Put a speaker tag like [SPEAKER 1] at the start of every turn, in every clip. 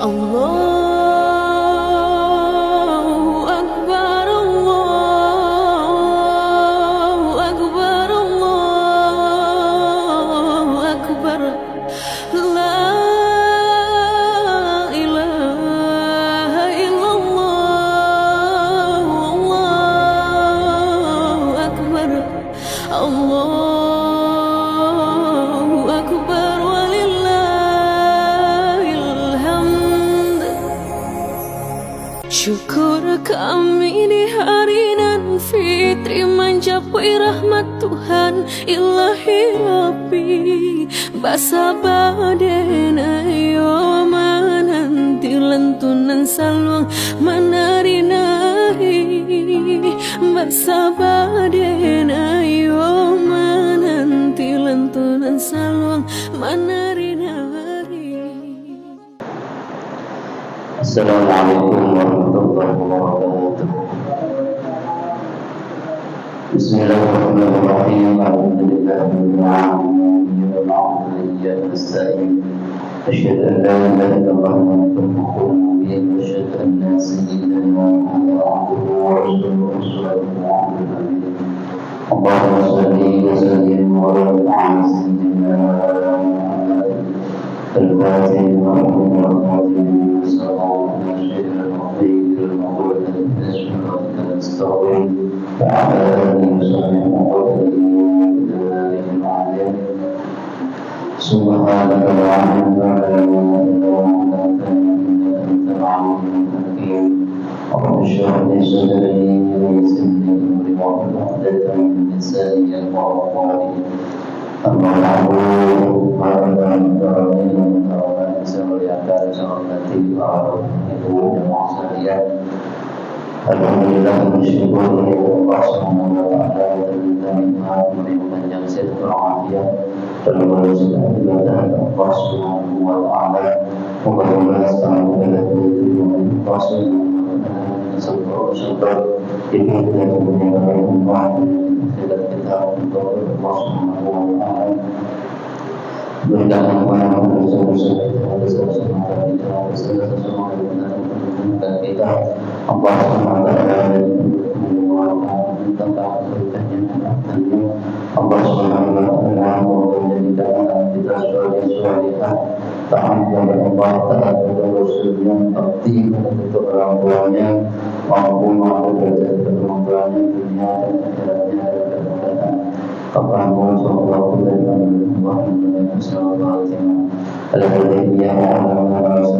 [SPEAKER 1] Allahu Akbar, Allahu Akbar, Allahu Akbar. La ilaha illallah, Allahu Akbar. Allahu Akbar walillahil hamd. Syukur kami di hari nan fitri mencapai rahmat Tuhan Ilahi Rabbi. Basa badena yo mananti lentunan saluang menari-nari. Basa badena yo mananti lentunan saluang menari-nari.
[SPEAKER 2] Assalamualaikum warahmatullahi wabarakatuh. Bismillahirrahmanirrahim. Alhamdulillahirabbil alamin. Wa nasta'in. Asyhadu an la ilaha illallah wa asyhadu anna sayyidana Muhammadan abduhu wa rasuluhu. Allahumma shalli wa sallim wa barik ala sayyidina الفاتح ورحمة الله صلى الله عليه وسلم نستغفر وعلى آله وصحبه وسلم. سبحانك لا علم لنا إلا ما علمتنا إنك أنت العليم الحكيم. رب اشرح لي صدري ويسر لي أمري واحلل عقدة من لساني يفقهوا قولي. أما بعد فإن saya melihatkan seorang nanti ibu dan maksudnya alhamdulillah bersyukur Allah Subhanahu wa taala yang telah memberikan yang sehat walafiat dan bersyukur kepada Allah Subhanahu wa taala. Moga-moga selalu dalam lindungan Allah Subhanahu wa taala. Ini yang menyebabkan Allah kita untuk Allah Subhanahu wa taala. Berikan kepada kita Allah SWT tentang kebaikannya Allah SWT menjadikan kita soleh-solehah taat kepada Allah, taat kepada Rasulnya, bakti untuk orang tuanya, mampu derajat kebermanfaatan dunia dan akhiratnya dan akhirat. Allahumma shalli ala Muhammad al-Hudaybiyah wa sallallahu alaihi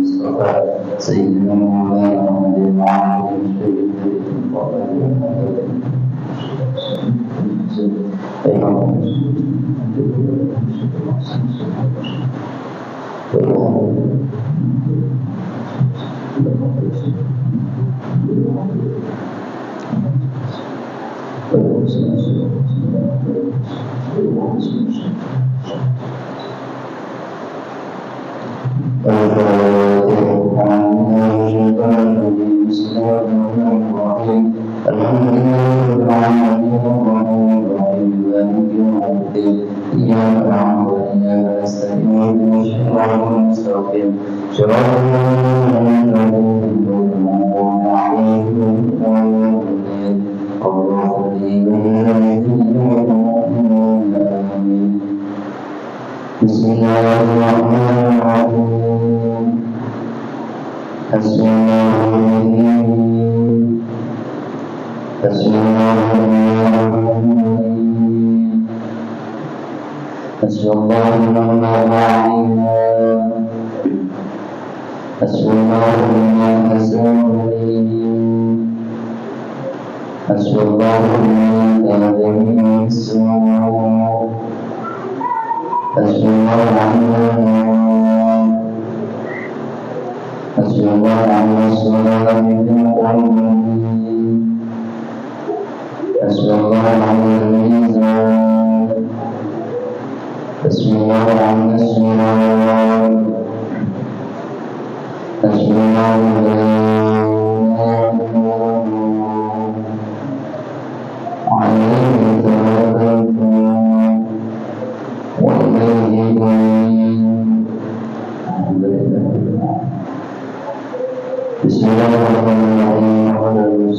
[SPEAKER 2] wasallam sayyidina Maulana Muhammadin wa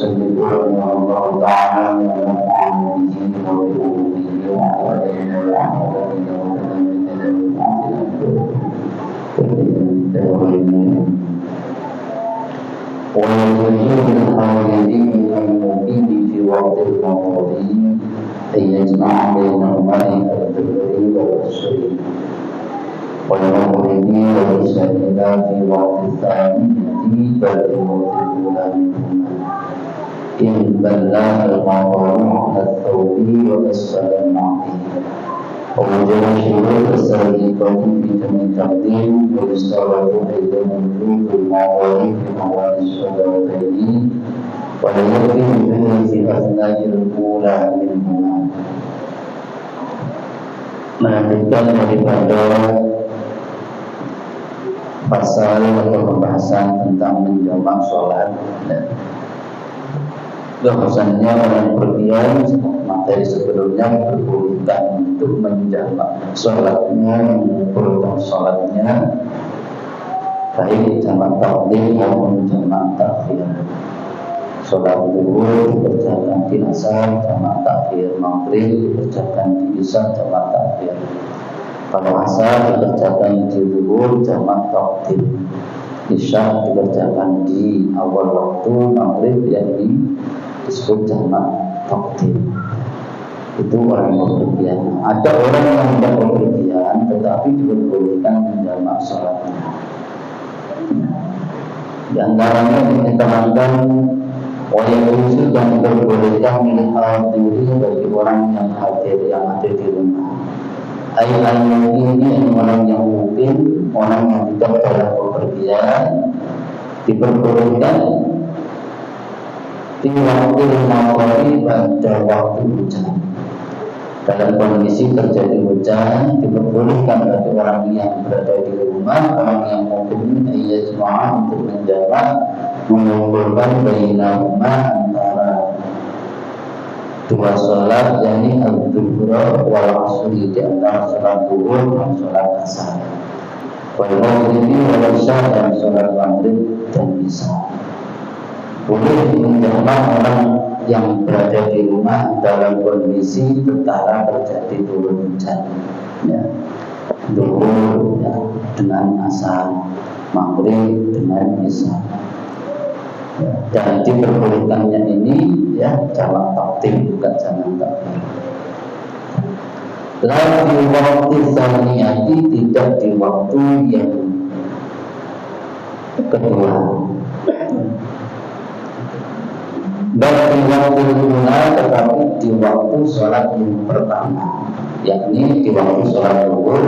[SPEAKER 2] يسلمون الله تعالى ونفعنا به وبأمره وعلينا وعلينا ويجوز للخالدين من المقيم في وقت الماضي أن يجمع بينهما الذكر والتشريك والمغربي والإشارة في وقت الثاني بل في وقت الأولى منهما إن بلغ القمر على الثوب وأسفل المعطي ووجد شروط السابقة في تم التقديم ويشترط أيضا وجود المعطي في مواد الشجرتين ولا يكفي به في أثناء الأولى منهما. Melanjutkan daripada pasal atau pembahasan tentang menjamak sholat. Bahwasannya orang berpergian materi sebelumnya diperbolehkan untuk menjamak sholatnya, mengumpulkan sholatnya, baik jamak takdim maupun jamak takhir. Sholat zuhur dikerjakan di asar jamak takhir, maghrib dikerjakan di isya jamak takhir. Kalau asar dikerjakan di zuhur jamak takdim, isya dikerjakan di awal waktu, maghrib yang disebut jamak takdim. Itu orang yang bepergian. Ada orang yang tidak bepergian tetapi diperbolehkan menjamak sholatnya. Di antaranya diterangkan oleh usul dan diperbolehkan milik diri bagi orang yang hadir yang ada di rumah. Ayat ini orang yang mungkin, orang yang tidak dalam bepergian diperbolehkan di waktu mawari pada waktu hujan. Dalam kondisi terjadi hujan diperbolehkan bagi orang yang berada di rumah, orang yang mungkin ayat semua untuk menjamak mengumpulkan bainahuma antara dua sholat, yakni al-dhuhra wal asri, di antara sholat zuhur dan sholat asar, wal maghribi wal isya, dan sholat maghrib dan isya. Boleh menjamak orang yang berada di rumah dalam kondisi tatkala terjadi turun hujan, ya. Zuhur ya, dengan asar, maghrib dengan isya. Dan diperbolehkannya ini ya jamak takdim, bukan jamak takhir. Lalu di waktu tsaniyati, tidak di waktu yang kedua. Dan di waktu kedua, tetapi di waktu sholat yang pertama, yakni di waktu sholat zuhur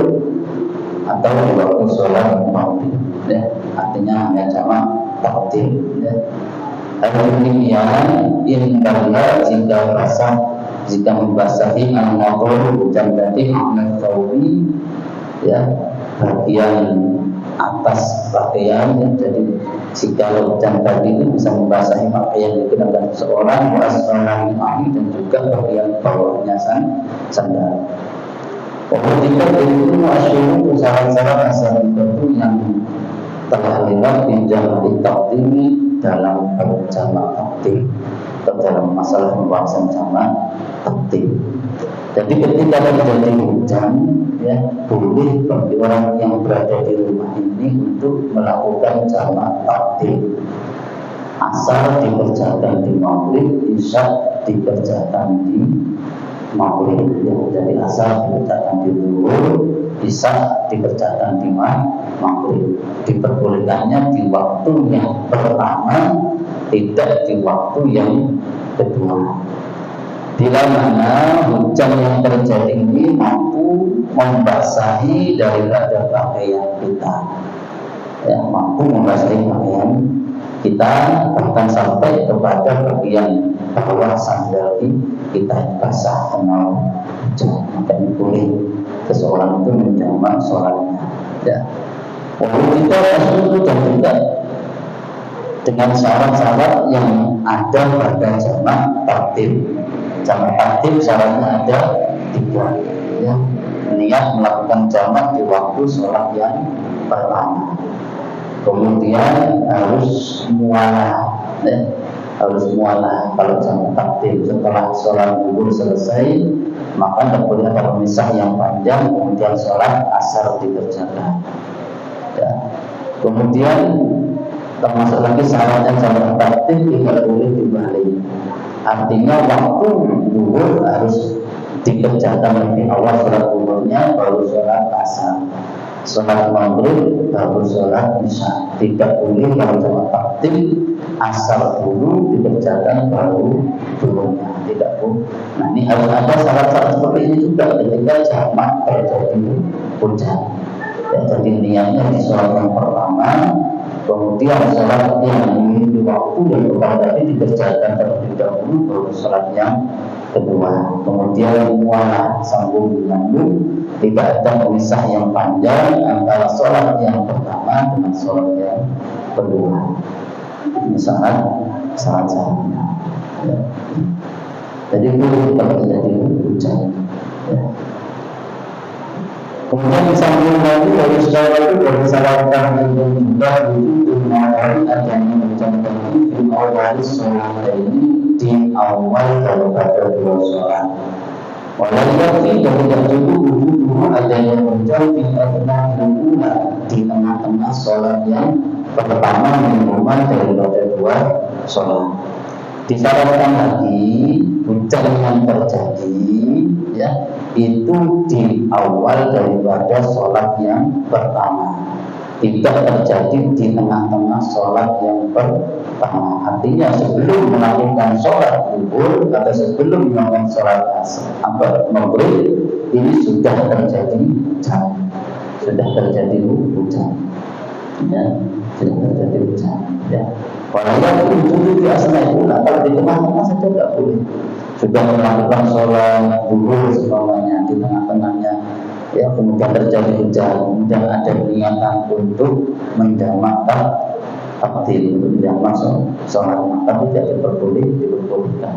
[SPEAKER 2] atau di waktu sholat maghrib. Ya, artinya hanya jamak takdim. Ya. Al-Demikian indahlah jika basah, jika membasahi al-matur hujan tadi al-thawbi, ya, bagian atas pakaian, ya, jadi jika hujan tadi itu bisa membasahi pakaian yang digunakan seorang, wasfalani dan juga bagian bawahnya sandal. Jika itu masyhur syarat-syarat asal itu yang telah lewat pinjam takdimi dalam jamak takdim atau dalam masalah pembahasan jamak takdim. Jadi ketika terjadi hujan, ya, boleh bagi orang yang berada di rumah ini untuk melakukan jamak takdim. Asar dikerjakan di maghrib, isya dikerjakan di maghrib, ya. Jadi asar dikerjakan di zuhur, isya dikerjakan di maghrib. Diperbolehkannya di waktu yang pertama, tidak di waktu yang kedua. Bila mana hujan yang terjadi ini mampu membasahi daripada pakaian kita, ya, mampu membasahi pakaian kita, bahkan sampai kepada bagian bawah sandal kita yang basah karena hujan. Maka ini boleh seseorang itu menjamak sholatnya, ya. Walaupun kita itu dan juga dengan syarat-syarat yang ada pada jamak takdim. Jamak takdim syaratnya ada 3, ya. Niat melakukan jamak di waktu sholat yang pertama. Kemudian harus mualah, ya. harus mualah. Kalau jamak takdim setelah sholat zuhur selesai, maka tidak boleh ada pemisah yang panjang, kemudian sholat asar dikerjakan. Ya. Kemudian termasuk lagi syaratnya jamak takdim tidak boleh dibalik. Artinya waktu zuhur harus dikerjakan lebih awal sholat zuhurnya, baru sholat asar. Sholat maghrib baru sholat isya. Tidak boleh kalau jamak takdim asar dulu dikerjakan baru zuhurnya, tidak boleh. Nah ini harus ada syarat-syarat seperti ini juga ketika jamak terjadi hujan. Ya, jadi niatnya di sholat yang pertama, kemudian sholat yang memiliki waktu yang tepat tadi dikerjakan terlebih dahulu, baru sholat yang kedua. Kemudian mualah sambung menyambung, tidak ada pemisah yang panjang antara sholat yang pertama dengan sholat yang kedua. Ini syarat-syaratnya. Ya. Jadi itu kalau terjadi hujan. Ya. Kemudian disambung lagi dari sholat itu disyaratkan juga itu mengenai adanya hujan tadi di awal sholat ini, di awal daripada dua sholat. Walaupun tidak cukup dulu adanya hujan di di tengah-tengah sholat yang pertama minimal daripada dua sholat. Disyaratkan lagi hujan yang terjadi ya itu di awal daripada sholat yang pertama, tidak terjadi di tengah-tengah sholat yang pertama. Artinya sebelum melakukan sholat zuhur atau sebelum melakukan sholat asar atau maghrib ini sudah terjadi hujan, sudah terjadi hujan, ya, sudah terjadi hujan, ya. Walaupun itu di asal itu, kalau di tengah-tengah saja tidak boleh. Sudah melakukan sholat zuhur semuanya di tengah-tengahnya, ya, kemudian terjadi hujan, kemudian ada niatan untuk menjamakkan takdim, untuk menjamak sholat, maka tidak diperbolehkan.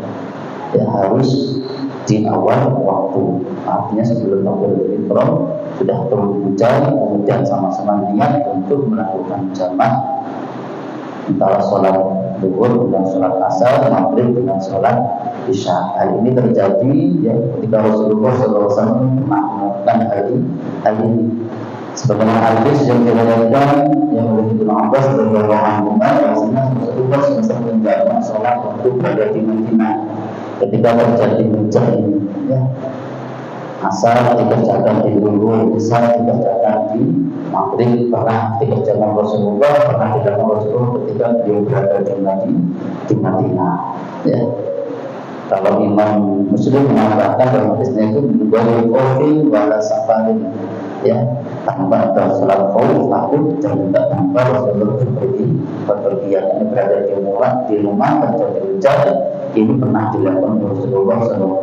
[SPEAKER 2] Ya harus di awal waktu, artinya sebelum takbiratul ihram sudah turun hujan, kemudian sama-sama niat untuk melakukan jamak antara sholat zuhur dengan sholat asar, maghrib dengan sholat isya. Hal ini terjadi ya ketika Rasulullah SAW melakukan hal ini. Sebagaimana hadis yang diriwayatkan yang oleh Ibnu Abbas radhiyallahu anhu, bahwasanya Rasulullah SAW menjalankan sholat waktu berada di Madinah ketika terjadi hujan ini. Ya. Asar dikerjakan di zuhur, isya dikerjakan di maghrib, pernah dikerjakan Rasulullah, pernah dikerjakan Rasulullah ketika beliau berada di Madinah. Ya. Kalau Imam Muslim mengatakan dalam hadisnya itu dari khawfi wala safarin, ya, tanpa ada sholat khawf takut dan tidak tanpa Rasulullah berpergian, ini berada di rumah terjadi hujan. Ini pernah dilakukan Rasulullah SAW.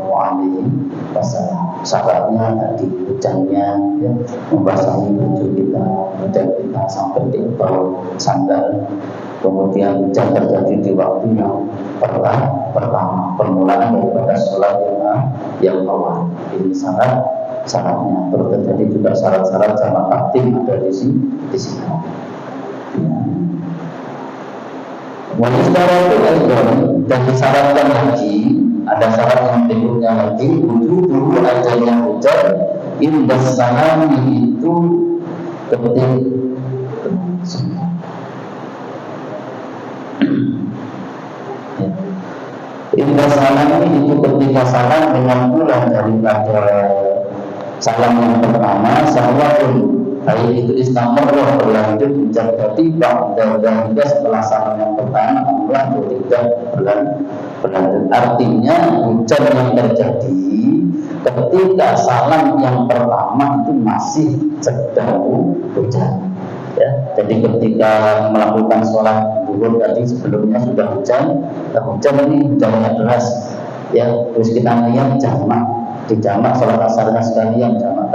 [SPEAKER 2] Syaratnya tadi hujannya ya, membasahi baju kita, kemudian kita sampai di bawah sandal. Kemudian hujan terjadi di waktu yang pertama, permulaan daripada sholat yang awal. Ini syaratnya. Terus terjadi juga syarat-syarat jamak takdim ada di sini. Ya. Wanita itu dan disyaratkan lagi, ada syarat yang berikutnya lagi, wujud dulu adanya hujan indah salami itu ketika indah salami itu ketika salam dengan pulang daripada salam yang pertama, salam baik itu istimewa berlanjut hujan ketiga dan setelah salam yang pertama pulang ketiga berlanjut. Artinya hujan yang terjadi ketika salam yang pertama itu masih sedang hujan. Ya, jadi ketika melakukan sholat zuhur tadi sebelumnya sudah hujan, ini hujannya deras. Ya, terus kita niat jamak, dijamak sholat asarnya sekalian jamak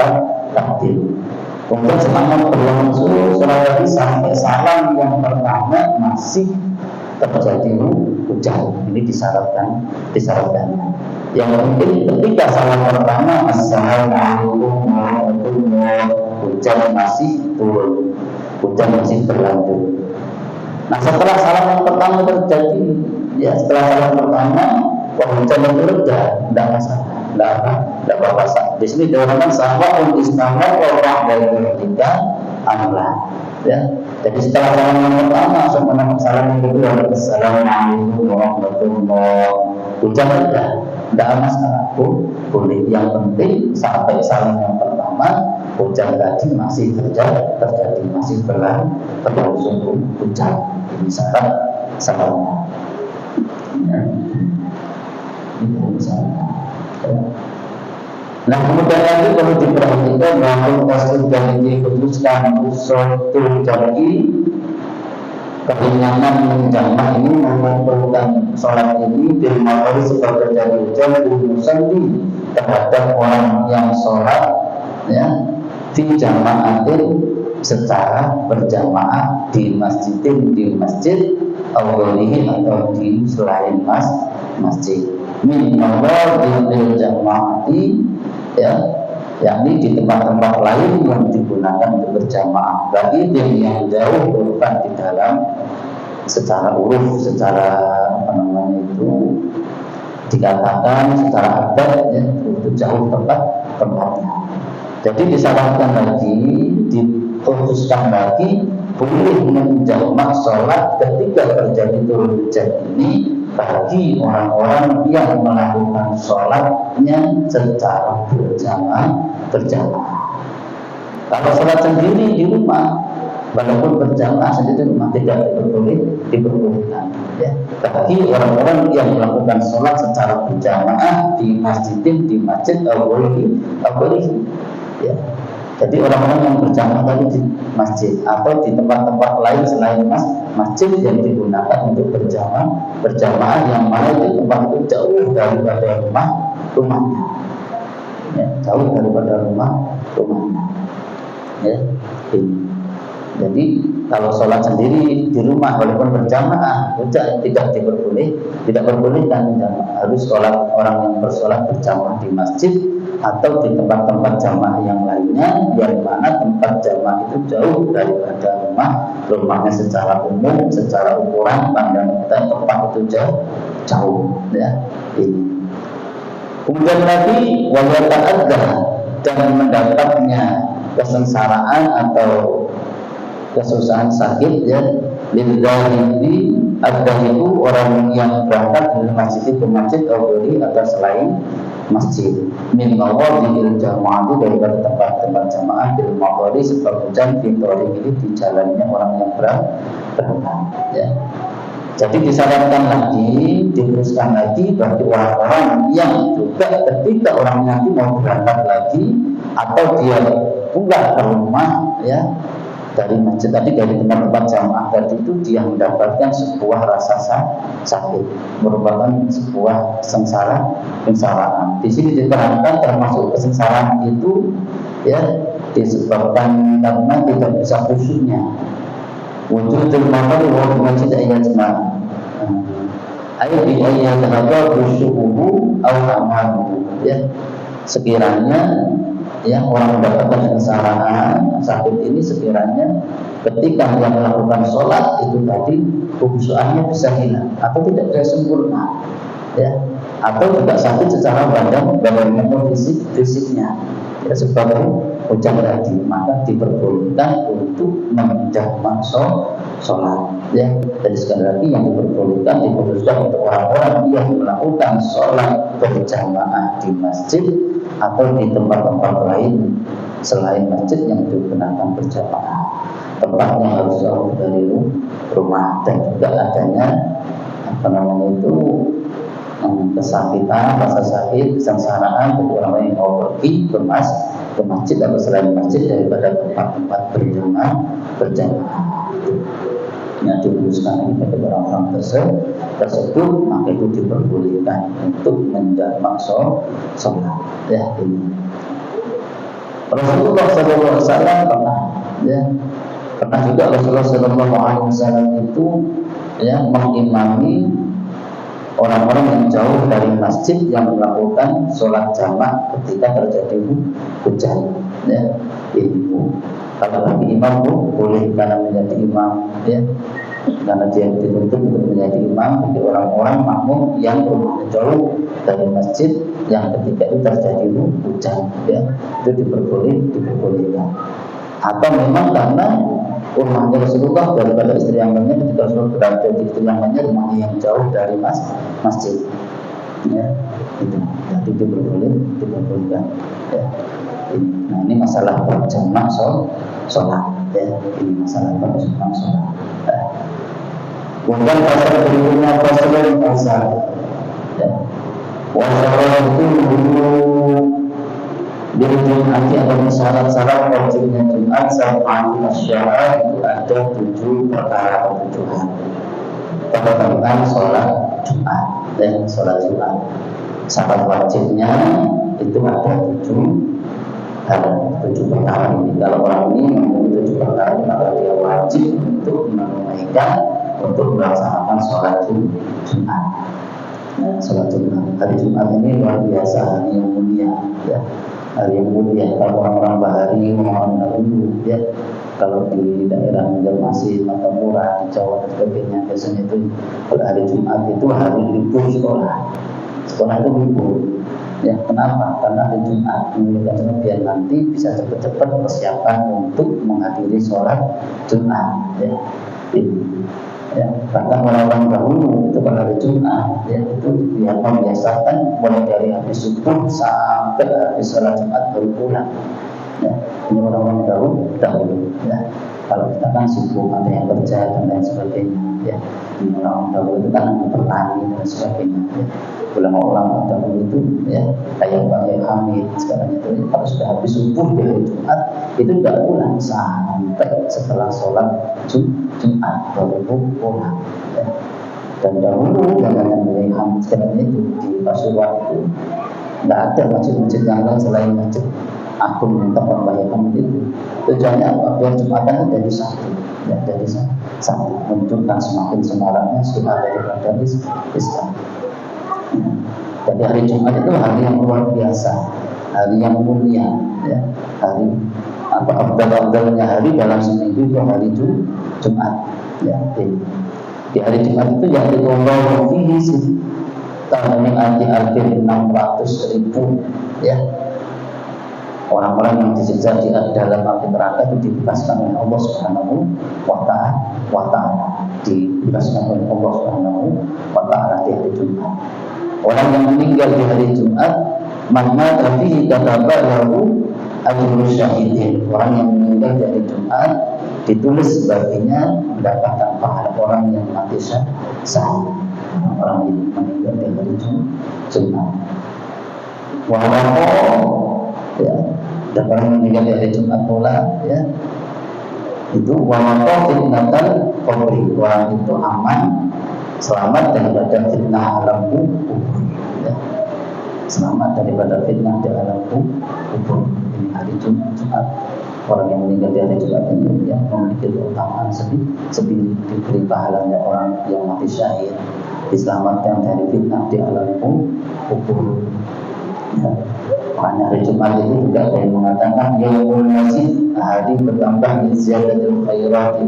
[SPEAKER 2] takdim. Kemudian selama berlangsung sholat tadi sampai salam yang pertama masih terjadi hujan. Ini disyaratkan. Yang mungkin ketika salam pertama assalamualaikum warahmatullahi wabarakatuh, hujan masih turun, hujan masih berlanjut. Nah setelah salam yang pertama terjadi, ya setelah salat pertama hujan itu reda, tidak masalah, tidak apa-apa. Di sini dikatakan sahwa istamar orang dari ketika amlah, ya. Jadi setelah salam yang pertama langsung menambah salam yang kedua, assalamualaikum warahmatullahi wabarakatuh. Hujan reda, tidak masalah, boleh. Yang penting sampai salam yang pertama hujan tadi masih terjadi, masih berlangsung hujan. Ini syarat salamnya. Ya. Itu misalnya. Nah kemudian lagi perlu diperhatikan bahwa kasus yang dikhususkan usul jari keringanan menjamak ini memerlukan sholat ini dimulai sebagai dari hujan musalli terhadap orang yang sholat ya di jamaatin secara berjamaah di masjid awalihi atau di selain masjid min mawadhi'il jamaati ya, yakni di tempat-tempat lain yang digunakan untuk berjamaah bagi yang jauh bukan di dalam secara uruf, secara apa namanya itu dikatakan secara adat ya, itu jauh tempatnya. Jadi disarankan lagi, dikhususkan lagi boleh menjamak sholat ketika terjadi turun hujan ini bagi orang-orang yang melakukan sholatnya secara berjamaah. Kalau sholat sendiri di rumah, walaupun berjamaah sendiri di rumah tidak diperbolehkan. Ya. Bagi orang-orang yang melakukan sholat secara berjamaah di masjid boleh. Ya. Jadi orang-orang yang berjamaah tadi di masjid atau di tempat-tempat lain selain masjid yang digunakan untuk berjamaah yang mana itu tempat itu jauh daripada rumahnya, ya, jauh daripada rumahnya, ya. Jadi kalau sholat sendiri di rumah walaupun berjamaah tidak diperbolehkan, harus sholat orang yang bersolat berjamaah di masjid atau di tempat-tempat jamaah yang lainnya yang mana tempat jamaah itu jauh daripada rumahnya secara umum, secara ukuran pandang tempat itu jauh ya. Ini. Kemudian lagi wajata'adha dan mendapatnya kesengsaraan atau kesusahan sakit ya lidahiri ada itu orang yang berangkat dari masjid ke masjid atau selain masjid min mawadhi'il jamaah daripada tempat-tempat jamaah di mawadhi sebab hujan pintori ini di jalannya orang yang berangkat ya. Jadi disarankan lagi, diteruskan lagi bagi orang-orang yang juga ketika orangnya itu mau berangkat lagi atau dia pulang ke rumah ya dari masjid tadi, dari tempat-tempat jamaah tadi itu dia mendapatkan sebuah rasa sakit, merupakan sebuah kesengsaraan. Di sini diterangkan termasuk kesengsaraan itu ya disebabkan karena tidak bisa khusyuknya. Wujudul maqam wa masjid ayat semua. Ayat di ayat terhadap khusyukuhu aw amaluhu ya. Sekiranya ya orang mendapatkan kesengsaraan sakit ini sekiranya ketika dia melakukan sholat itu tadi khusyuannya bisa hilang atau tidak bisa sempurna ya, atau juga sakit secara badan fisiknya ya, sebagai hujan tadi maka diperbolehkan untuk menjamak sholat ya. Jadi sekali lagi yang diperbolehkan dikhususkan untuk orang-orang yang melakukan sholat berjamaah di masjid atau di tempat-tempat lain selain masjid yang digunakan berjamaah. Tempatnya harus jauh dari rumah dan juga adanya apa namanya itu kesakitan, rasa sakit, kesengsaraan bagi orang yang mau pergi ke masjid atau selain masjid daripada tempat-tempat berjamaah. Yang diuruskan ini bagi orang-orang tersebut maka itu diperbolehkan untuk menjamak sholat ya ini. Rasulullah SAW pernah juga Rasulullah SAW itu ya mengimami orang-orang yang jauh dari masjid yang melakukan sholat jamak ketika terjadi hujan ya ini. Kalau bagi imam boleh karena menjadi imam ya karena dia dituntut untuk menjadi imam bagi orang-orang makmum yang rumahnya jauh dari masjid yang ketika itu terjadi hujan, ya, itu diperbolehkan. Atau memang karena rumahnya Rasulullah daripada istri yang lainnya, ketika Rasulullah berada di istri yang lainnya, rumahnya yang jauh dari masjid, ya, itu jadi diperbolehkan, ya. Nah, ini masalah berjamaah sholat, ya, ini masalah berjamaah sholat. Kemudian pasal berikutnya pasal, ya. Wassalam itu dulu dari Jumat atau syarat-syarat wajibnya Jumat sama masyarakat itu ada 7 perkara kebutuhan. Pertama sholat Jumat, dan sholat Jumat syarat wajibnya itu ada 7 perkara ini. Kalau orang ini memenuhi 7 perkara ini, maka dia wajib untuk menunaikan, untuk melaksanakan sholat Jumat. Sholat Jumat, hari Jumat ini luar biasa, hari yang mulia, ya, hari yang mulia. Kalau orang-orang bahari, orang-orang dahulu, ya, kalau di daerah Banjarmasin, Matamura, di Jawa dan sebagainya, biasanya itu kalau hari Jumat itu hari libur sekolah itu libur. Ya, kenapa? Karena hari Jumat menunjukkan biar nanti bisa cepat-cepat persiapan untuk menghadiri sholat Jumat, ya. Ya, bahkan orang-orang dahulu itu pada hari Jumat, ya, itu membiasakan mulai dari habis subuh sampai habis sholat Jumat baru pulang. Ya, ini orang-orang dahulu, ya. Kalau kita kan sibuk, ada yang kerja dan lain sebagainya, ya. Ini orang dahulu itu kan bertani dan sebagainya, ya. Ulama-ulama dahulu itu, ya, kayak Pak Hamid sekarang itu, kalau sudah habis subuh di hari Jumat itu tidak pulang sampai setelah sholat Jumat baru pulang, ya. Dan dahulu zaman Pak Hamid sekarang itu di Pasuruan itu tidak ada masjid-masjid yang lain selain masjid Agung tempat Pak Hamid itu. Tujuannya apa? Biar Jumatan itu jadi satu, ya, jadi satu, menunjukkan semakin semaraknya sudah daripada Islam. Jadi hari Jumat itu hari yang luar biasa, hari yang mulia, ya, hari abdal-abdalnya hari dalam seminggu itu hari Jumat, ya. Di hari Jumat itu yang dikumandang fihi tahun anti akhir 600.000, ya. Orang-orang yang disiksa di dalam api neraka itu dibebaskan oleh Allah Subhanahu wa Ta'ala, dibebaskan oleh Allah Subhanahu wa Ta'ala di hari Jumat. Orang yang meninggal di hari Jumat, maka tapi kataba lahu ajrul syahidin. Orang yang meninggal di hari Jumat ditulis sebagiannya mendapatkan pahala orang yang mati syahid. Orang yang meninggal di hari Jumat. Walaupun, ya, dan orang yang meninggal di hari Jumat pula, ya, itu walaupun fitnatan kubri, orang itu aman, selamat daripada fitnah alam kubur, ya. Selamat daripada fitnah di alam kubur. Ini hari Jumat. Orang yang meninggal di hari Jumat ini, ya, memiliki keutamaan sebelum diberi pahalanya orang yang mati syahid, diselamatkan dari fitnah di alam kubur, ya. Makanya hari Jumat itu juga ada yang mengatakan yaumul masjid, hari bertambah ziyadatul khairati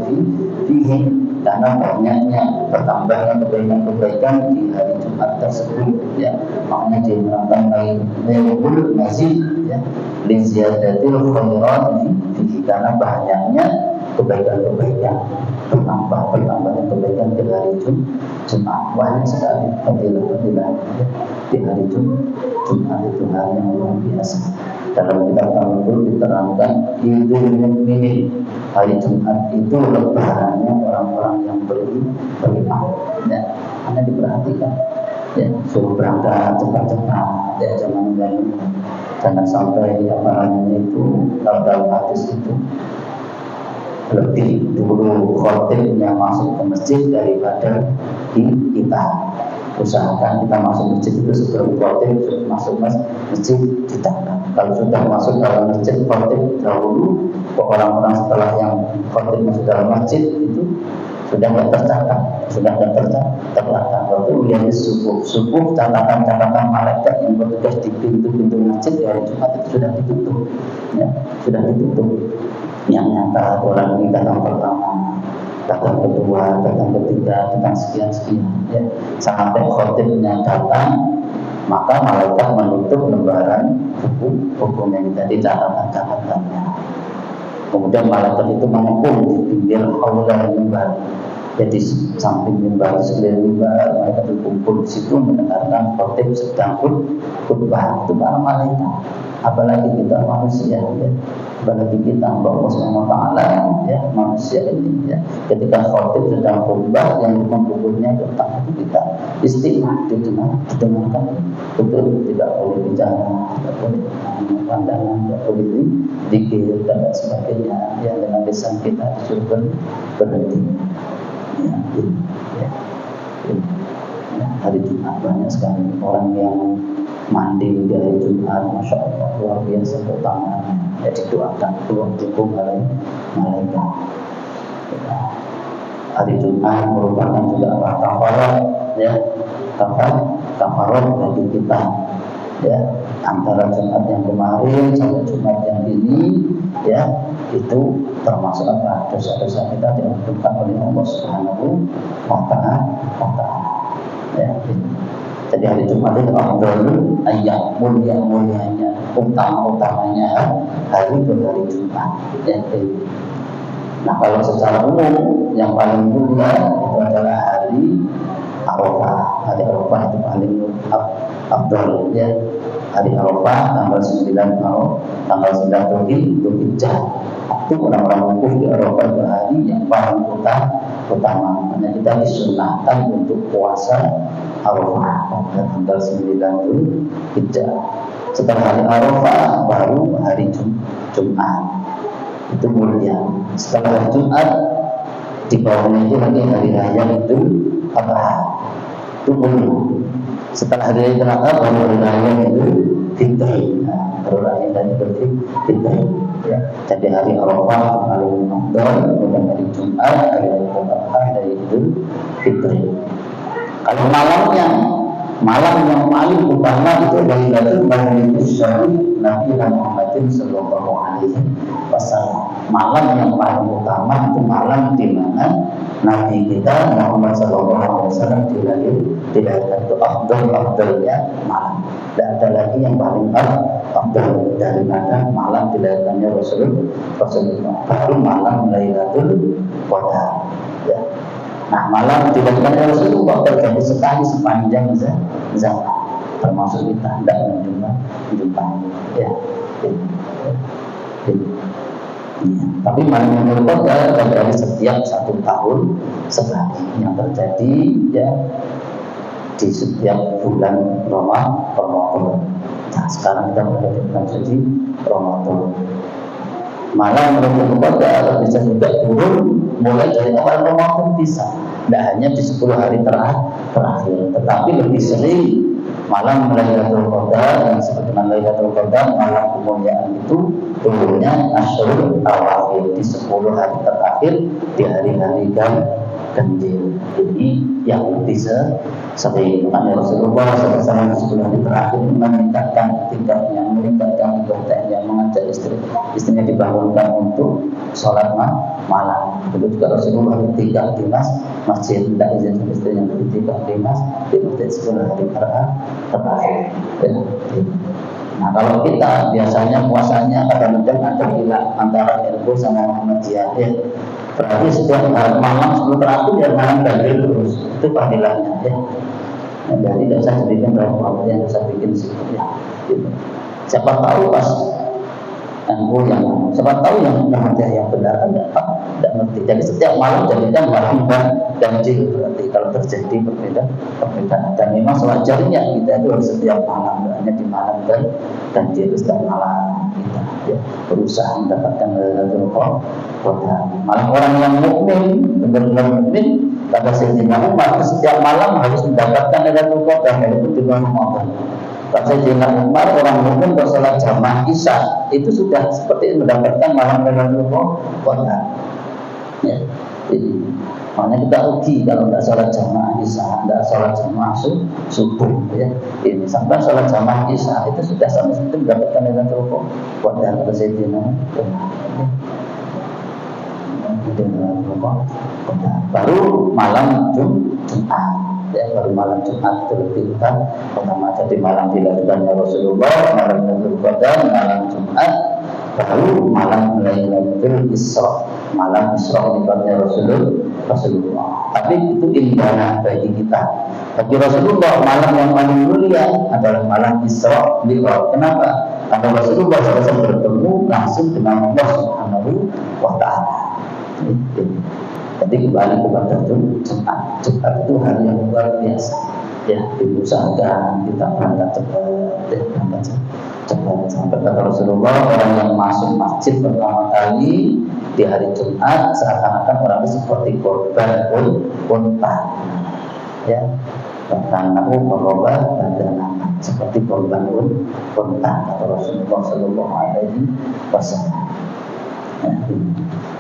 [SPEAKER 2] fihi, karena banyaknya bertambahnya kebaikan-kebaikan di hari Jumat tersebut, ya. Makanya dia mengatakan yaumul masjid, ya, li ziyadatul khairati fihi, karena banyaknya kebaikan-kebaikan, bertambahnya kebaikan di hari Jumat. Banyak sekali fadilah-fadilah, ya, di hari Jumat itu hari yang luar biasa. Dalam kitab Al-Qur'an diterangkan Idul Mukminin, hari Jumat itu lebarannya orang-orang yang beriman, ya. Karena diperhatikan, ya, suruh berangkat cepat-cepat, ya, jangan sampai amalannya itu dalam hadis itu lebih dulu khotibnya masuk ke masjid daripada kita. Usahakan kita masuk masjid itu sebelum khotib masuk masjid ditangkap. Kalau sudah masuk dalam masjid khotib dahulu, orang-orang setelah yang khotib masuk dalam masjid itu sudah tidak tercatat, Waktu yang subuh catatan malaikat yang bertugas di pintu-pintu masjid di hari Jumat itu sudah ditutup, ya, sudah ditutup. Yang nyata orang ini datang pertama, datang kedua, datang ketiga, datang sekian ya. Sampai khotibnya datang, maka malaikat menutup lembaran buku yang tadi catatan-catatannya. Kemudian malaikat itu mengumpul di pinggir aula mimbar. Jadi samping mimbar, di sekeliling mimbar, mereka berkumpul di situ mendengarkan khotib sedang khutbah. Itu para malaikat. Apalagi kita manusia, ya. Apalagi kita Allah Subhanahu wa taala, ya, manusia ini, ya. Ketika khotib sedang khutbah, yang membukunya tentang kita istimewa didengarkan, betul, tidak boleh bicara, tidak boleh pandangan, tidak boleh dikir dan sebagainya. Yang dengan lisan kita disuruh berhenti. Ya, ya. Ya, hari Jumat banyak sekali orang yang mandi di hari Jumat, masya Allah luar biasa pertamanya. Jadi doakan keluar dukung oleh malaikat. Ya. Hari Jumat merupakan juga kafarat, ya, kafarat bagi kita, ya, antara Jumat yang kemarin sampai Jumat yang ini, ya, itu termasuk apa, dosa-dosa kita diampunkan oleh Allah Subhanahu wa taala. Ya, jadi hari Jumat itu afdalul ayyam, mulia-mulianya, utama-utamanya hari Jumat. Ya, nah, kalau secara umum yang paling mulia itu adalah hari Arafah. Hari Arafah itu paling afdal, ya. Hari Arafah tanggal 9 Dzulhijjah. Itu orang-orang wukuf di Arafah itu hari yang paling utama. Karena kita disunahkan untuk puasa Arafah pada tanggal 9 Dzulhijjah. Setelah hari Arafah baru hari Jumat. Itu mulia. Setelah hari Jumat di bawahnya itu lagi hari raya itu Adha. Itu mulia. Setelah hari raya Adha baru hari raya itu Fitri. Baru raya dan Fitri. Ya. Jadi hari Arafah paling afdal, kemudian hari Jumat, hari raya Adha, hari itu Fitri. Kalau malam yang paling utama itu Lailatul Syahri Nabi Muhammad sallallahu alaihi wasallam. Malam yang paling utama itu malam di mana Nabi kita Muhammad sallallahu alaihi wasallam dilahirkan. Itu afdalnya malam. Tidak ada lagi yang paling afdal daripada malam dilahirkannya Rasulullah. Baru malam Lailatul Qadar. Ya. Nah, malam dilahirkannya Rasulullah terjadi sekali sepanjang zaman, termasuk kita tidak menjumpai, ya. Tapi malam yang Qadar terjadi setiap 1 tahun sekali, yang terjadi, ya, di setiap bulan Ramadan. Nah, sekarang kita berada di bulan suci Ramadan. Malam Lailatul Qadar bisa juga turun mulai dari awal Ramadan bisa. Tidak hanya di 10 hari terakhir, tetapi lebih sering malam Lailatul Qadar yang disebut dengan Lailatul Qadar, malam kemuliaan itu turunnya Asyurul Awakhir di 10 hari terakhir, di hari-hari ganjil. Jadi yang lebih sering, makanya Rasulullah SAW di 10 hari terakhir meningkatkan tingkatnya, meningkatkan ibadahnya, mengajak istrinya dibangunkan untuk sholat malam. Begitu juga Rasulullah ketika di masjid, tidak izin sama istrinya ketika di masjid 10 hari terakhir. Nah, kalau kita biasanya puasanya kadang-kadang ada bilang antara ilmu sama Muhammadiyah, ya. Berarti setiap malam sebelum terakhir ya malam ganjil terus. Itu panggilannya, ya. Nah, jadi tidak usah dibikin berapa, yang bisa bikin situ, ya. Gitu. Siapa tahu pas siapa tahu yang yang benar tidak ngerti. Jadi setiap malam jadikan malam ganjil, berarti kalau terjadi perbedaan. Dan memang sewajarnya kita itu harus setiap malam, hanya di malam ganjil, setiap malam kita, ya, berusaha mendapatkan Lailatul Qadar. Malah orang yang mukmin, benar-benar mukmin, kata Sayyidina Umar, setiap malam harus mendapatkan Lailatul Qadar walaupun di bulan Ramadan. Kata Sayyidina Umar, orang mukmin kalau sholat jamaah Isya itu sudah seperti mendapatkan malam Lailatul Qadar. Ya, jadi makanya kita rugi kalau tidak sholat jamaah Isya, tidak sholat jamaah subuh, ya. Ini sampai sholat jamaah Isya itu sudah sama seperti mendapatkan Lailatul Qadar. Kata Sayyidina Umar. itu baru malam Jumat, ya, baru malam Jumat terlebihkan pertama jadi malam dilahirkannya Rasulullah, malam Lailatul Qadar, malam Jumat, baru malam Lailatul Isra, malam Isra nikahnya Rasulullah. Tapi itu indahnya bagi kita. Bagi Rasulullah malam yang paling mulia adalah malam Isra Mi'raj. Kenapa? Karena Rasulullah selesai bertemu langsung dengan Allah Subhanahu wa Ta'ala. Jadi kembali kepada Jumat. Jumat itu hari yang luar biasa. Ya, diusahakan kita berangkat cepat, ya, berangkat cepat. Sampai kata Rasulullah, orang yang masuk masjid pertama kali di hari Jumat seakan-akan orang itu seperti korban unta. Ya, karena merubah badan seperti korban unta kata Rasulullah Sallallahu Alaihi Wasallam.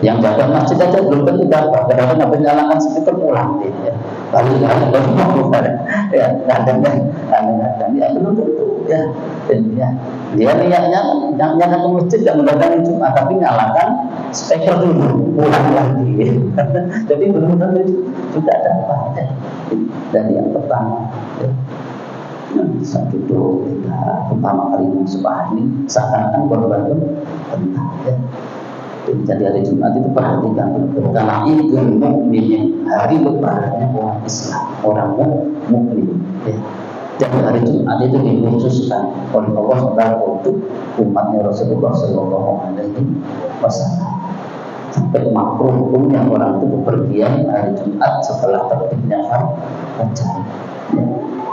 [SPEAKER 2] Yang jaga masjid aja belum tentu dapat. Kadang-kadang habis nyalakan speaker pulang dia. Kali-kali baru mau ya, kadang-kadang ya belum tentu ya. Ya. Dia niatnya nyalakan ke masjid dan mendatangi Jumat, tapi nyalakan speaker dulu pulang lagi. Jadi belum tentu juga dapat. Ya. Dan yang pertama, ya. Satu dua tiga pertama kali masuk ini seakan-akan korban tentang ya. Jadi hari Jumat itu perhatikan karena itu mukmin, hari lebarannya orang Islam, orang mukmin. Ya. Dan hari Jumat itu dikhususkan oleh Allah SWT untuk umatnya Rasulullah Sallallahu Alaihi Wasallam. Sampai makruh hukumnya orang itu bepergian hari Jumat setelah terbitnya fajar. Ya.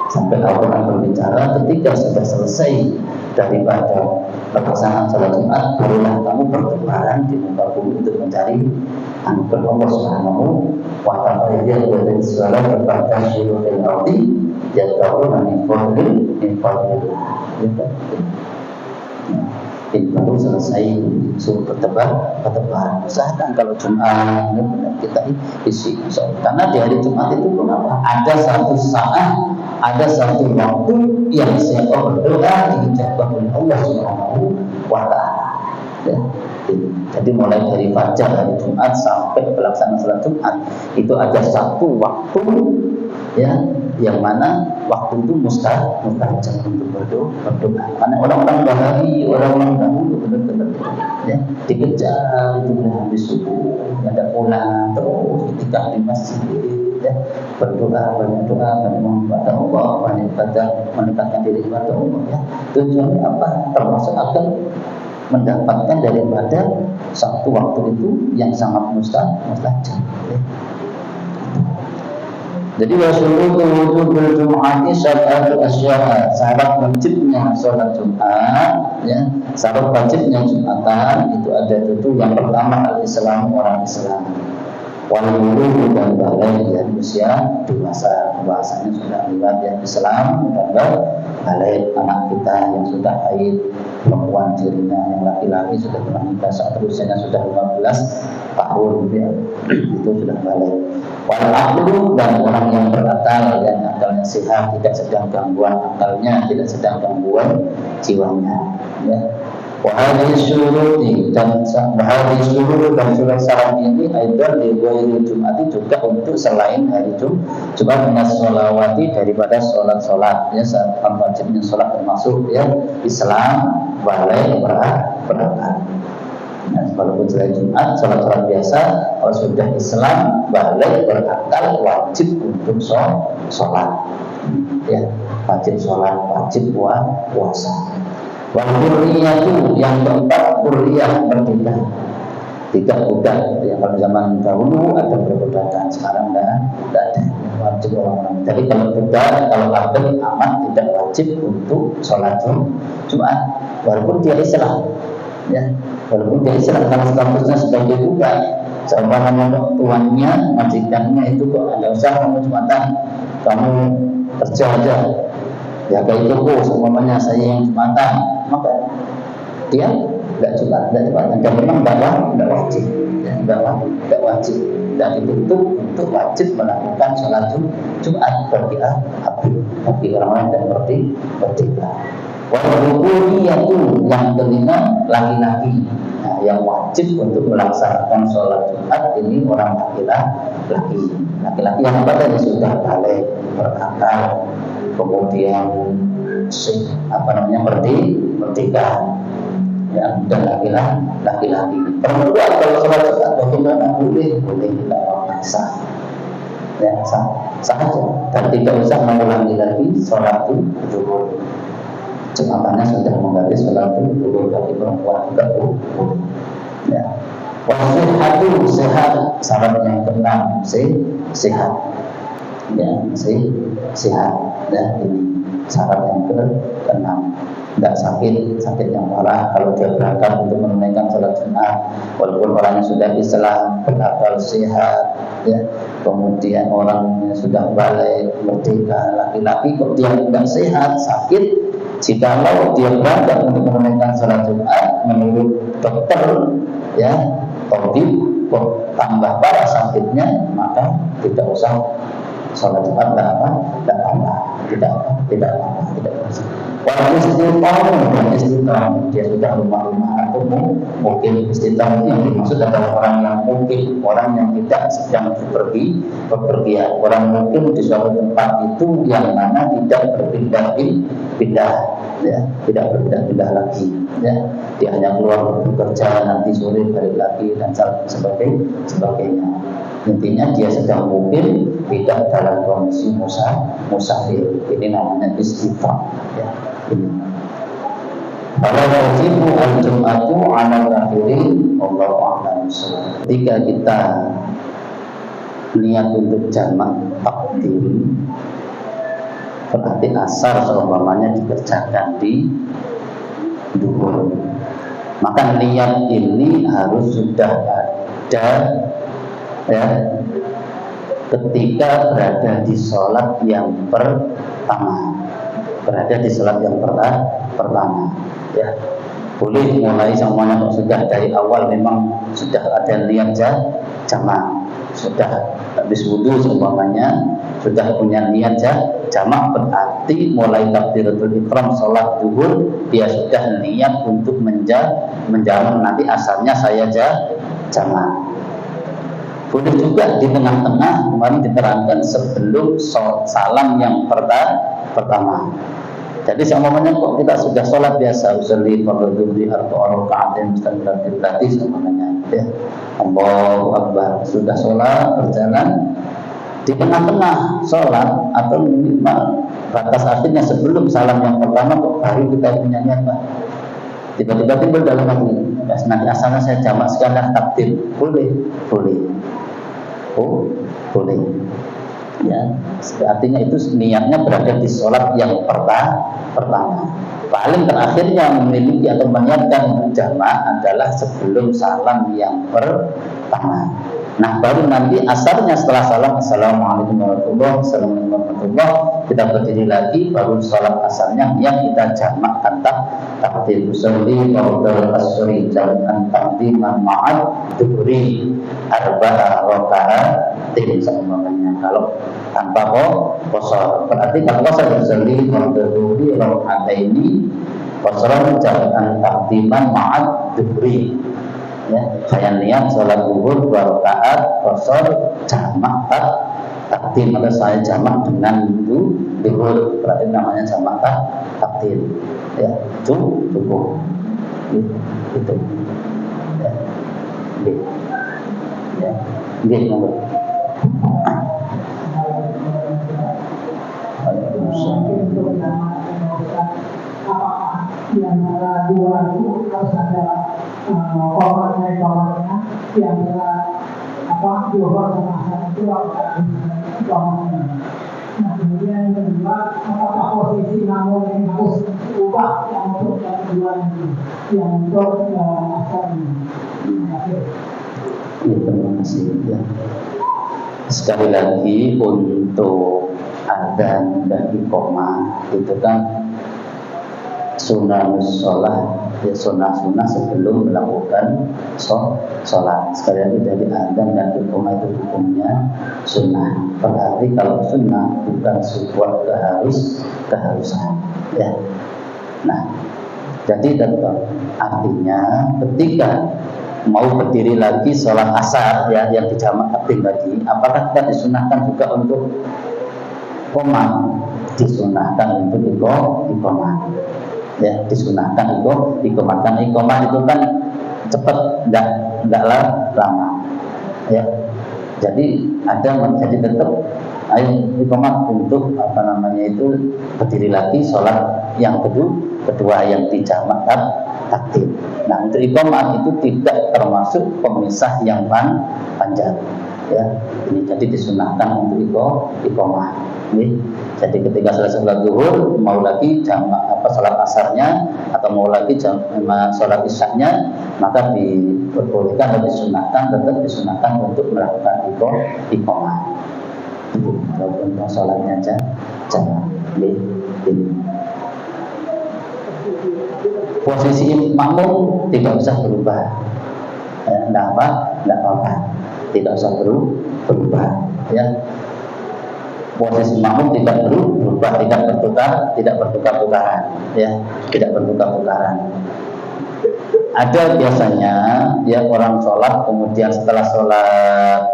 [SPEAKER 2] Sampai Al-Quran berbicara ketika sudah selesai daripada pelaksanaan salat Jumat, barulah kamu bertebaran di muka bumi untuk mencari anugerah Allah Subhanahu wa Ta'ala. Dia dari segala berbagai syurul ardi yad'una min fadlillah. Baru selesai suruh bertebaran. Usahakan kalau Jumat kita isi karena di hari Jumat itu kenapa? Ada satu saat, ada satu waktu yang siapa berdoa dijawab oleh Allah Subhanahu wa Ta'ala. Ya. Jadi mulai dari fajar hari Jumat sampai pelaksanaan salat Jumat itu ada satu waktu ya yang mana waktu itu mustajab untuk berdoa. Karena orang-orang bahari, orang-orang dahulu benar-benar ya dikejar itu habis subuh, ada pulang terus ketika di masjid ya berdoa, banyak doa, banyak mengibadah Allah, banyak mendekatkan diri kepada Allah ya. Tujuannya apa? Termasuk agar mendapatkan daripada satu waktu itu yang sangat mustajab ya. Jadi Rasulullah wujud Jum'ati syar'atu asyaha, syarat wajibnya sholat Jumat ya, syarat wajibnya Jumatan itu ada itu yang pertama al-Islam, orang Islam, wal-wuluh dan balai ya, usia dewasa, bahasanya sudah lewat ya, Islam dan balai anak kita yang sudah haid, perempuan dirinya yang laki-laki sudah pernah nikah saat usianya sudah 15 tahun ya, itu sudah balai. Wal-aqlu dan orang yang berakal dan akalnya sehat, tidak sedang gangguan akalnya, tidak sedang gangguan jiwanya ya. Wahai syuruti dan syarat ini aidan di Jumat juga untuk selain hari Jumat dengan sholawati daripada sholat ya, wajibnya sholat termasuk ya Islam, balai, berakal. Nah, walaupun selain Jumat, sholat biasa, kalau sudah Islam, balik berakal, wajib untuk sholat. Ya, wajib sholat, wajib puasa. Wal-hurriyatu yang keempat, hurriyah merdeka. Tidak budak. Ya, kalau zaman dahulu ada perbudakan, sekarang tidak ada. Wajib orang-orang. Jadi kalau budak, kalau abad aman, tidak wajib untuk sholat Jumat, walaupun dia Islam. Ya, walaupun dia Islam karena statusnya sebagai budak, sama tuannya, majikannya itu kok ada usaha kamu Jumatan, kamu kerja aja, jaga itu kok, semuanya saya yang Jumatan, maka dia tidak Jumatan, dan memang tidak wajib, ya, tidak wajib, dan itu untuk wajib melakukan sholat Jumat bagi orang-orang yang merdeka. Wal-rukuniyatu yang kelima laki-laki
[SPEAKER 3] Nah, yang wajib untuk melaksanakan sholat Jumat ini orang laki-laki yang pada sudah balik berakal, kemudian merdeka, ya, dan laki-laki. Perempuan kalau sholat Jumat bagaimana? Boleh tidak sah, ya sah saja, dan tidak usah mengulangi lagi sholat zuhur. Jumatannya sudah mengganti sholat zuhur bagi perempuan juga boleh. Ya. Wasihatu sehat, syarat yang keenam sehat, ya sehat. Ya, ini syarat yang keenam. Tidak sakit yang parah kalau dia berangkat untuk menunaikan sholat Jumat, walaupun orangnya sudah Islam, berakal sehat, ya, kemudian orangnya sudah balik merdeka, laki-laki kok dia tidak sehat, sakit, jikalau dia berangkat untuk menunaikan sholat Jumat menurut dokter, ya, tabib, kok tambah parah sakitnya, maka tidak usah sholat Jumat, tidak usah. Kalau istiqomah dia sudah rumah-rumah atau mungkin istiqomah yang dimaksud adalah orang yang tidak sedang bepergian, orang mungkin di suatu tempat itu yang mana tidak berpindah-pindah, ya, tidak berpindah-pindah lagi, ya, dia hanya keluar bekerja, nanti sore balik lagi dan sebagainya. Intinya dia sedang mungkin tidak dalam kondisi musafir. Ini namanya istiqomah, ya. Kalau wajibu al-jum'atu ala al-akhirin Allahu a'lam. Ketika kita niat untuk jamak takdim, berarti asar seumpamanya dikerjakan di duhur, maka niat ini harus sudah ada, ya, ketika berada di sholat yang pertama, ya. Boleh mulai semuanya sudah dari awal memang sudah ada niat jamak, sudah habis wudhu seumpamanya sudah punya niat jamak, berarti mulai takbiratul ihram sholat zuhur dia sudah niat untuk menjamak, nanti asalnya saya jamak. Boleh juga di tengah-tengah, kemarin diterangkan sebelum salam yang pertama. Jadi seumpamanya kok kita sudah sholat biasa, usolli fardhu arba'ah raka'atin mustaqbilan tadi seumpamanya, ya, Allahu Akbar, sudah sholat berjalan di tengah-tengah sholat atau minimal batas akhirnya sebelum salam yang pertama kok baru kita punya niat, Pak. Tiba-tiba timbul dalam hati, nanti asalnya saya jamak sekalian takdim, boleh. Boleh. Ya, artinya itu niatnya berada di sholat yang pertama. Paling terakhirnya memiliki atau meniatkan jamak adalah sebelum salam yang pertama. Nah, baru nanti asarnya setelah salam, assalamualaikum warahmatullahi wabarakatuh, kita berdiri lagi, baru sholat asarnya yang kita jamakkan takdim usolli fardhu asri jam'an taqdiman ma'ad dhuhri arba'a raka'atin seumpamanya. Kalau tanpa qasar, berarti kalau qasar usolli fardhu dhuhri raka'ataini qasran jam'an taqdiman ma'ad dhuhri, ya, saya niat sholat zuhur 2 rakaat qasar jamak takdim, atau saya jamak dengan zuhur, berarti namanya jamak takdim, ya, itu cukup, itu, ya, monggo.
[SPEAKER 4] Di antara dua itu harus ada komannya di antara dua dan asal itu harus ada komannya. Nah, kemudian yang kedua, apakah posisi namun yang harus diubah yang untuk yang kedua ini, yang untuk asal ini.
[SPEAKER 3] Ya, terima kasih, ya. Sekali lagi untuk adzan dan iqamah itu kan sunnah sholat, ya, sunnah sebelum melakukan sholat. Sekali lagi dari adzan dan iqamah itu hukumnya sunnah. Berarti kalau sunnah bukan sebuah keharusan, ya. Nah, Jadi tetap artinya ketika mau berdiri lagi sholat asar ya yang dijamak takdim tadi, apakah kita disunahkan juga untuk qomat? Disunahkan untuk iqamah. Ya, disunahkan itu iqamah. Kan iqamah itu kan cepat, enggak lama. Ya. Jadi jadi tetap iqamah untuk berdiri lagi sholat yang kedua yang dijamak takdim. Nah, untuk iqamah itu tidak termasuk pemisah yang panjang. Ya, ini jadi disunahkan untuk iqamah. Jadi ketika selesai sholat zuhur mau lagi jamak sholat asarnya atau mau lagi sholat isyaknya, maka diperbolehkan atau tetap disunahkan untuk melakukan iqamah. Itu walaupun sholatnya jamak. Posisi makmum tidak usah berubah. Tidak apa-apa. Tidak usah berubah. Ya. Posisi makmum tidak berubah, tidak bertukar-tukaran, ya, tidak bertukar-tukaran. Ada biasanya ya orang sholat kemudian setelah sholat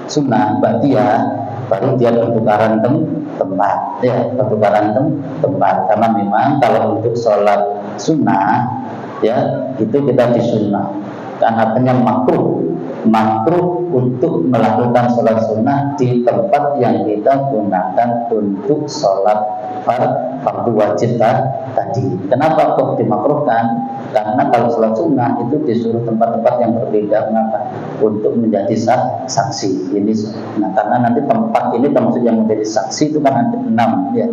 [SPEAKER 3] sunnah ba'diyah baru dia bertukaran tempat, ya, bertukaran tempat. Karena memang kalau untuk sholat sunnah, ya, itu kita disunnah. Karena artinya makruh untuk melakukan sholat sunnah di tempat yang kita gunakan untuk sholat fardu wajib tadi. Kenapa kok dimakruhkan? Karena kalau sholat sunnah itu disuruh tempat-tempat yang berbeda. Kenapa? Untuk menjadi saksi. Nah, karena nanti tempat ini termasuk yang menjadi saksi itu kan ada 6 ya.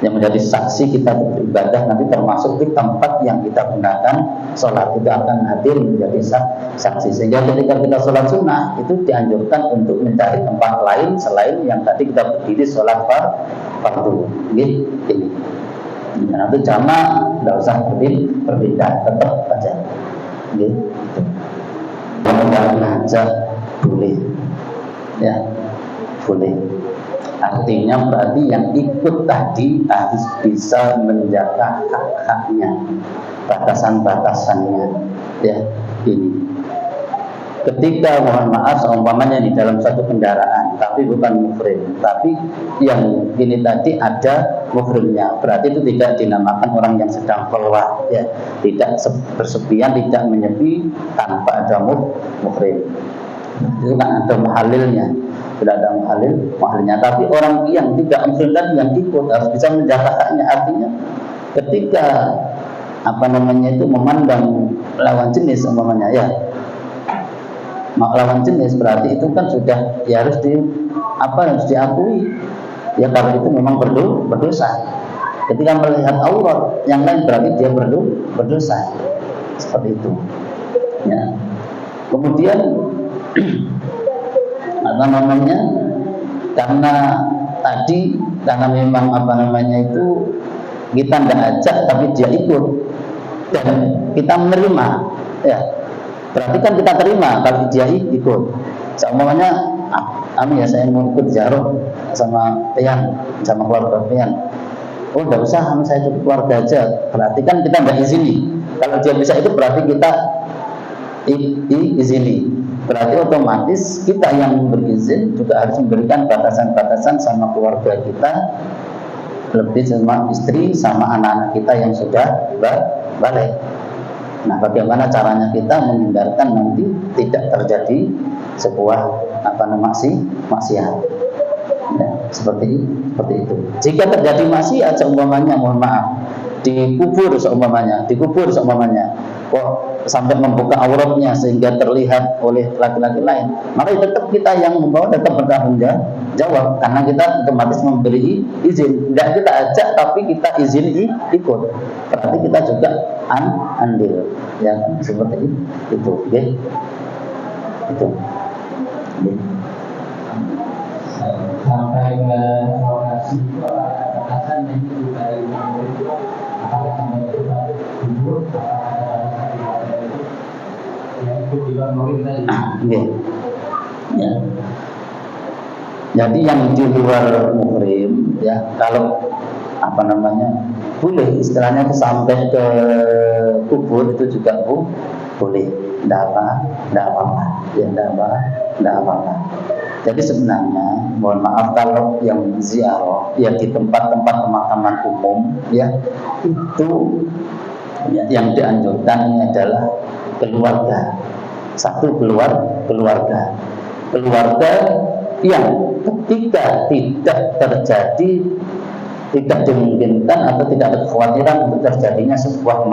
[SPEAKER 3] Yang menjadi saksi kita beribadah nanti termasuk di tempat yang kita gunakan sholat itu akan hadir menjadi saksi. Sehingga ketika kita sholat sunnah itu dianjurkan untuk mencari tempat lain selain yang tadi kita berdiri sholat fardu. Ini. Nah, itu jamaah tidak usah berbeda, tetap saja. Gitu. Kalau ngajak boleh, ya boleh. Artinya berarti yang ikut tadi harus bisa menjaga hak-haknya, batasan-batasannya. Ya, ini. Ketika mohon maaf seumpamanya di dalam satu kendaraan, tapi bukan muhrim, tapi yang ini tadi ada muhrimnya, berarti itu tidak dinamakan orang yang sedang keluar, ya, tidak bersepian, tidak menyepi tanpa ada muhrim. Itu kan ada muhalilnya, tidak ada muhalilnya. Tapi orang yang tidak muhrim tadi yang ikut harus bisa menjaga haknya. Artinya ketika itu memandang lawan jenis umpamanya, ya, lawan jenis berarti itu kan sudah ya harus diakui ya, kalau itu memang berdosa. Ketika melihat aurat yang lain berarti dia berdosa, seperti itu ya. Kemudian karena memang itu kita tidak ajak tapi dia ikut dan kita menerima, ya, berarti kan kita terima kalau dia ikut. Seumpamanya saya mau ikut ziarah sama keluarga Pian. Oh, tidak usah, saya ikut keluarga aja. Berarti kan kita tidak izini. Kalau dia bisa ikut berarti kita izini. Berarti otomatis kita yang berizin juga harus memberikan batasan-batasan sama keluarga kita, lebih sama istri, sama anak-anak kita yang sudah balik. Nah, bagaimana caranya kita menghindarkan nanti tidak terjadi sebuah maksiat. Ya, seperti itu. Jika terjadi maksiat seumpamanya mohon maaf dikubur seumpamanya, kok sampai membuka auratnya sehingga terlihat oleh laki-laki lain, maka tetap kita yang membawa tetap bertanggung jawab karena kita otomatis memberi izin. Tidak kita ajak tapi kita izin ikut, berarti kita juga andil, ya, seperti itu. Okay? Itu. Okay.
[SPEAKER 4] Sampai ke lokasi batasan yang itu dari itu apakah sampai ke timur, yang itu di luar muhrim tadi.
[SPEAKER 3] Ya. Jadi yang di luar muhrim, ya, kalau boleh, istilahnya sampai ke kubur itu juga boleh, tidak apa-apa, ya tidak apa-apa. Jadi sebenarnya mohon maaf kalau yang ziarah yang di tempat-tempat pemakaman umum ya itu ya, yang dianjurkan ini adalah keluarga. Satu keluarga yang ketika tidak dimungkinkan atau tidak ada kekhawatiran untuk terjadinya sebuah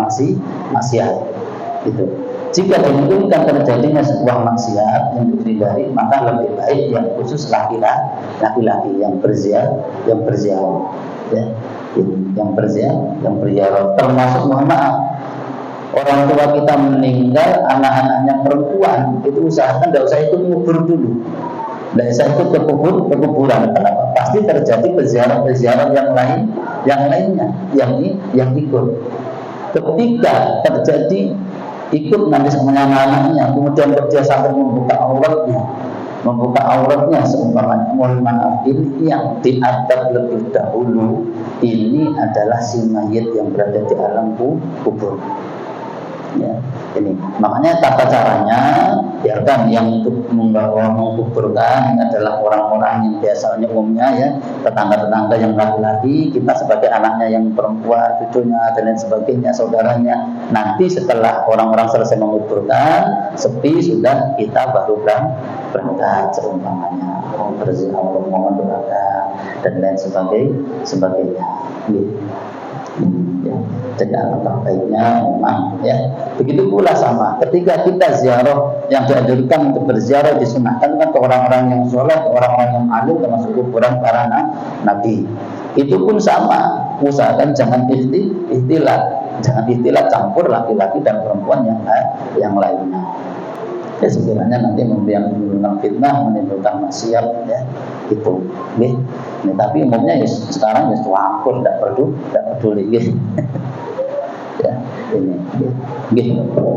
[SPEAKER 3] maksiat itu. Jika dimungkinkan terjadinya sebuah maksiat yang dihindari, maka lebih baik yang khusus laki-laki yang berziarah ya, yang berziarah termasuk mohon maaf orang tua kita meninggal, anak-anaknya perempuan itu usahakan tidak usah ikut ngubur dulu. Tidak usah ikut ke kuburan. Kenapa? Pasti terjadi peziarah yang lainnya yang ikut. Ketika terjadi ikut nanti sama anaknya, kemudian dia sampai membuka auratnya seumpamanya, mohon maaf, ini yang diadab lebih dahulu. Ini adalah si mayit yang berada di alam kubur. Ya, ini makanya tata caranya biarkan yang untuk menguburkan adalah orang-orang yang biasanya umumnya ya tetangga-tetangga yang laki-laki, kita sebagai anaknya yang perempuan, cucunya dan lain sebagainya, saudaranya. Nanti setelah orang-orang selesai menguburkan sepi sudah, kita baru berangkat seumpamanya berziarah, mohon doakan dan lain sebagainya. Ya, jadi alangkah baiknya memang ya. Begitu pula sama ketika kita ziarah, yang dianjurkan untuk berziarah disunahkan kan ke orang-orang yang soleh, ke orang-orang yang alim, termasuk kuburan para nabi. Itu pun sama, usahakan jangan ikhtilat campur laki-laki dan perempuan yang lainnya. Ya, sekiranya nanti menimbulkan fitnah, menimbulkan maksiat ya itu. Nih, tapi umumnya ya sekarang ya suakur, tidak peduli gitu. Ya, ini gitu.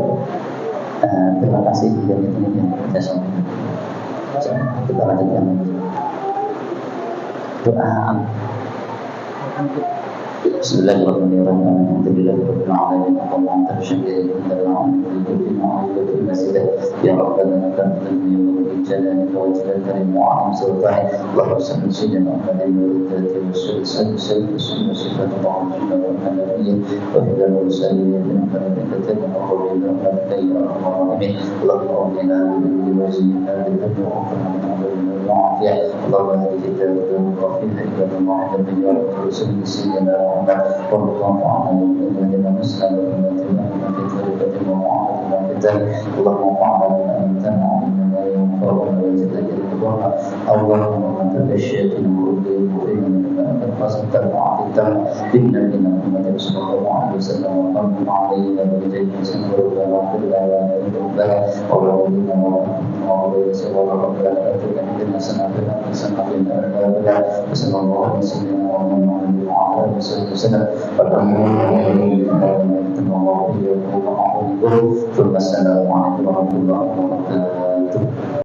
[SPEAKER 3] Terima kasih dari ini saya kita lanjutkan doa. Bismillahirrahmanirrahim. Alhamdulillahirabbil alamin. Allahumma tarshidi ya rabbana tanzilni jalani wa jalani wa amsaltai wa sanjidna Muhammadin wa dzati wa sifatu wa nabiyyin wa hidal mursalin min barakatihi wa qawlina wa tayyibin Allahumma inna bi wajhika ya Allah kita berdoa kepada Allah dan Rasul Sayyidina Muhammad sallallahu alaihi wa sallam Assalamualaikum warahmatullahi wabarakatuh.